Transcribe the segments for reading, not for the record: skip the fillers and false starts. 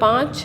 5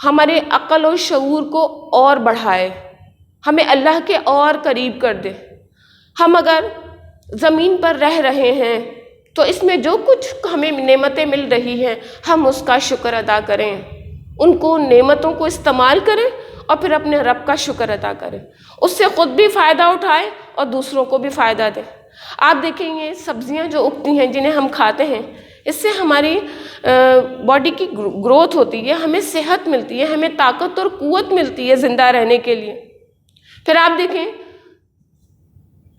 ہمارے عقل اور شعور کو اور بڑھائے، ہمیں اللہ کے اور قریب کر دے۔ ہم اگر زمین پر رہ رہے ہیں تو اس میں جو کچھ ہمیں نعمتیں مل رہی ہیں ہم اس کا شکر ادا کریں، ان کو نعمتوں کو استعمال کریں اور پھر اپنے رب کا شکر ادا کریں، اس سے خود بھی فائدہ اٹھائیں اور دوسروں کو بھی فائدہ دیں۔ آپ دیکھیں گے سبزیاں جو اگتی ہیں جنہیں ہم کھاتے ہیں، اس سے ہماری باڈی کی گروتھ ہوتی ہے، ہمیں صحت ملتی ہے، ہمیں طاقت اور قوت ملتی ہے زندہ رہنے کے لیے۔ پھر آپ دیکھیں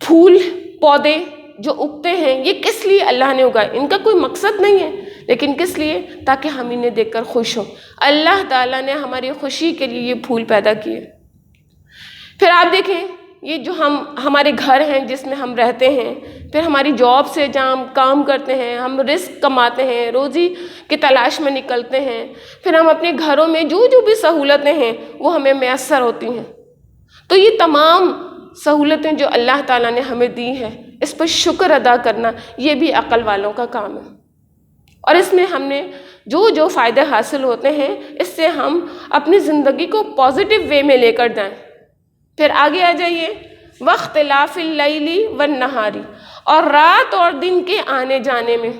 پھول پودے جو اگتے ہیں یہ کس لیے اللہ نے اگائے؟ ان کا کوئی مقصد نہیں ہے، لیکن کس لیے؟ تاکہ ہم انہیں دیکھ کر خوش ہوں۔ اللہ تعالیٰ نے ہماری خوشی کے لیے یہ پھول پیدا کیے۔ پھر آپ دیکھیں یہ جو ہمارے گھر ہیں جس میں ہم رہتے ہیں، پھر ہماری جاب سے جہاں ہم کام کرتے ہیں، ہم رزق کماتے ہیں، روزی کی تلاش میں نکلتے ہیں، پھر ہم اپنے گھروں میں جو بھی سہولتیں ہیں وہ ہمیں میسر ہوتی ہیں۔ تو یہ تمام سہولتیں جو اللہ تعالیٰ نے ہمیں دی ہیں اس پر شکر ادا کرنا یہ بھی عقل والوں کا کام ہے، اور اس میں ہم نے جو فائدے حاصل ہوتے ہیں اس سے ہم اپنی زندگی کو پازیٹیو وے میں لے کر جائیں۔ پھر آگے آ جائیے، واختلاف اللیل والنہار، اور رات اور دن کے آنے جانے میں۔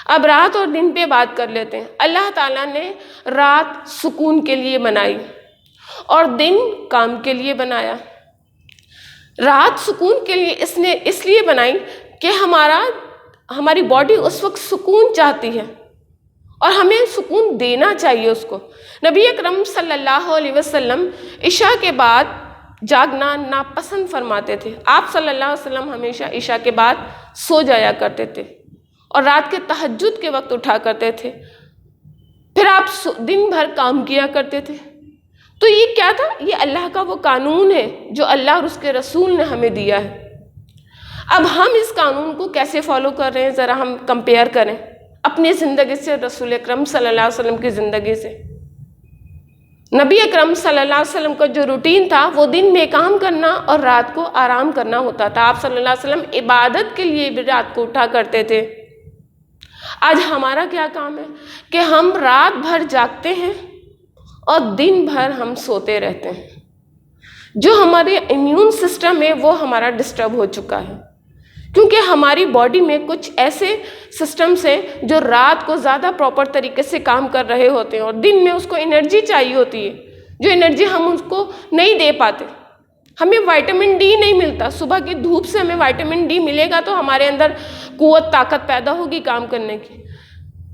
اب رات اور دن پہ بات کر لیتے ہیں۔ اللہ تعالیٰ نے رات سکون کے لیے بنائی اور دن کام کے لیے بنایا۔ رات سکون کے لیے اس لیے بنائی کہ ہماری باڈی اس وقت سکون چاہتی ہے اور ہمیں سکون دینا چاہیے اس کو۔ نبی اکرم صلی اللہ علیہ وسلم عشاء کے بعد جاگنا ناپسند فرماتے تھے۔ آپ صلی اللہ علیہ وسلم ہمیشہ عشاء کے بعد سو جایا کرتے تھے اور رات کے تہجد کے وقت اٹھا کرتے تھے، پھر آپ دن بھر کام کیا کرتے تھے۔ تو یہ کیا تھا؟ یہ اللہ کا وہ قانون ہے جو اللہ اور اس کے رسول نے ہمیں دیا ہے۔ اب ہم اس قانون کو کیسے فالو کر رہے ہیں ذرا ہم کمپیئر کریں اپنی زندگی سے، رسول اکرم صلی اللہ علیہ وسلم کی زندگی سے۔ نبی اکرم صلی اللہ علیہ وسلم کا جو روٹین تھا وہ دن میں کام کرنا اور رات کو آرام کرنا ہوتا تھا۔ آپ صلی اللہ علیہ وسلم عبادت کے لیے بھی رات کو اٹھا کرتے تھے۔ آج ہمارا کیا کام ہے کہ ہم رات بھر جاگتے ہیں اور دن بھر ہم سوتے رہتے ہیں۔ جو ہمارے امیون سسٹم ہے وہ ہمارا ڈسٹرب ہو چکا ہے، کیونکہ ہماری باڈی میں کچھ ایسے سسٹمز ہیں جو رات کو زیادہ پراپر طریقے سے کام کر رہے ہوتے ہیں اور دن میں اس کو انرجی چاہیے ہوتی ہے، جو انرجی ہم اس کو نہیں دے پاتے۔ ہمیں وائٹامن ڈی نہیں ملتا، صبح کی دھوپ سے ہمیں وائٹامن ڈی ملے گا تو ہمارے اندر قوت طاقت پیدا ہوگی کام کرنے کی۔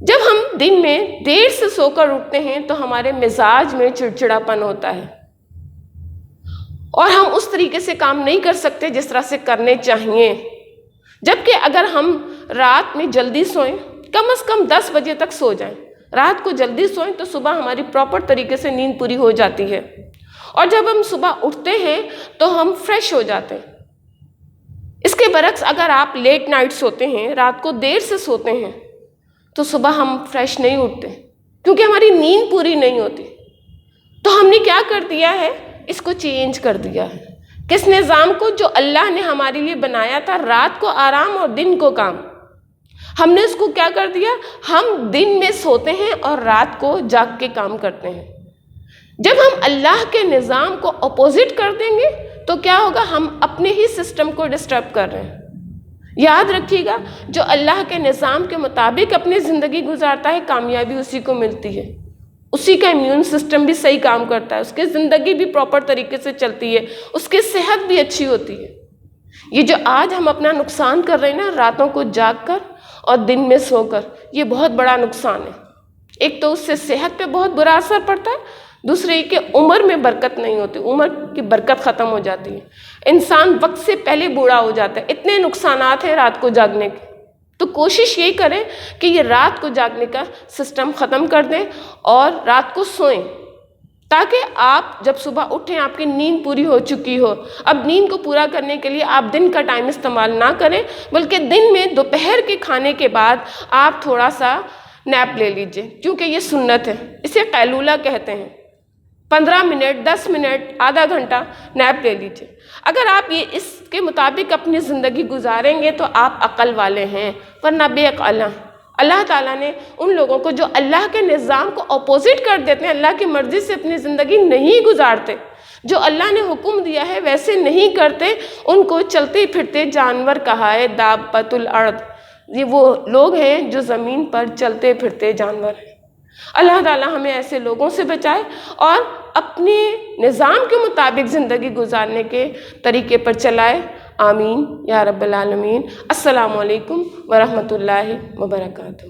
جب ہم دن میں دیر سے سو کر اٹھتے ہیں تو ہمارے مزاج میں چڑچڑاپن ہوتا ہے اور ہم اس طریقے سے کام نہیں کر سکتے جس طرح سے کرنے چاہیے۔ جبکہ اگر ہم رات میں جلدی سوئیں، کم از کم 10 بجے تک سو جائیں، رات کو جلدی سوئیں تو صبح ہماری پراپر طریقے سے نیند پوری ہو جاتی ہے، اور جب ہم صبح اٹھتے ہیں تو ہم فریش ہو جاتے ہیں۔ اس کے برعکس اگر آپ لیٹ نائٹ سوتے ہیں، رات کو دیر سے سوتے ہیں، تو صبح ہم فریش نہیں اٹھتے کیونکہ ہماری نیند پوری نہیں ہوتی۔ تو ہم نے کیا کر دیا ہے؟ اس کو چینج کر دیا ہے۔ کس نظام کو؟ جو اللہ نے ہمارے لیے بنایا تھا، رات کو آرام اور دن کو کام، ہم نے اس کو کیا کر دیا؟ ہم دن میں سوتے ہیں اور رات کو جاگ کے کام کرتے ہیں۔ جب ہم اللہ کے نظام کو اپوزٹ کر دیں گے تو کیا ہوگا؟ ہم اپنے ہی سسٹم کو ڈسٹرب کر رہے ہیں۔ یاد رکھیے گا، جو اللہ کے نظام کے مطابق اپنی زندگی گزارتا ہے کامیابی اسی کو ملتی ہے، اسی کا امیون سسٹم بھی صحیح کام کرتا ہے، اس کی زندگی بھی پراپر طریقے سے چلتی ہے، اس کی صحت بھی اچھی ہوتی ہے۔ یہ جو آج ہم اپنا نقصان کر رہے ہیں نا، راتوں کو جاگ کر اور دن میں سو کر، یہ بہت بڑا نقصان ہے۔ ایک تو اس سے صحت پہ بہت برا اثر پڑتا ہے، دوسرے یہ کہ عمر میں برکت نہیں ہوتی، عمر کی برکت ختم ہو جاتی ہے، انسان وقت سے پہلے بوڑھا ہو جاتا ہے۔ اتنے نقصانات ہیں رات کو جاگنے کے، تو کوشش یہی کریں کہ یہ رات کو جاگنے کا سسٹم ختم کر دیں اور رات کو سوئیں، تاکہ آپ جب صبح اٹھیں آپ کی نیند پوری ہو چکی ہو۔ اب نیند کو پورا کرنے کے لیے آپ دن کا ٹائم استعمال نہ کریں، بلکہ دن میں دوپہر کے کھانے کے بعد آپ تھوڑا سا نیپ لے لیجئے، کیونکہ یہ سنت ہے، اسے قیلولہ کہتے ہیں۔ 15 منٹ، 10 منٹ، آدھا گھنٹہ نیپ لے لیجئے۔ اگر آپ یہ اس کے مطابق اپنی زندگی گزاریں گے تو آپ عقل والے ہیں، ورنہ بے عقل ہیں۔ اللہ تعالیٰ نے ان لوگوں کو جو اللہ کے نظام کو اپوزٹ کر دیتے ہیں، اللہ کی مرضی سے اپنی زندگی نہیں گزارتے، جو اللہ نے حکم دیا ہے ویسے نہیں کرتے، ان کو چلتے پھرتے جانور کہا ہے، دابۃ الارض۔ یہ وہ لوگ ہیں جو زمین پر چلتے پھرتے جانور ہیں۔ اللہ تعالیٰ ہمیں ایسے لوگوں سے بچائے اور اپنے نظام کے مطابق زندگی گزارنے کے طریقے پر چلائے۔ آمین یا رب العالمین۔ السلام علیکم ورحمۃ اللہ وبرکاتہ۔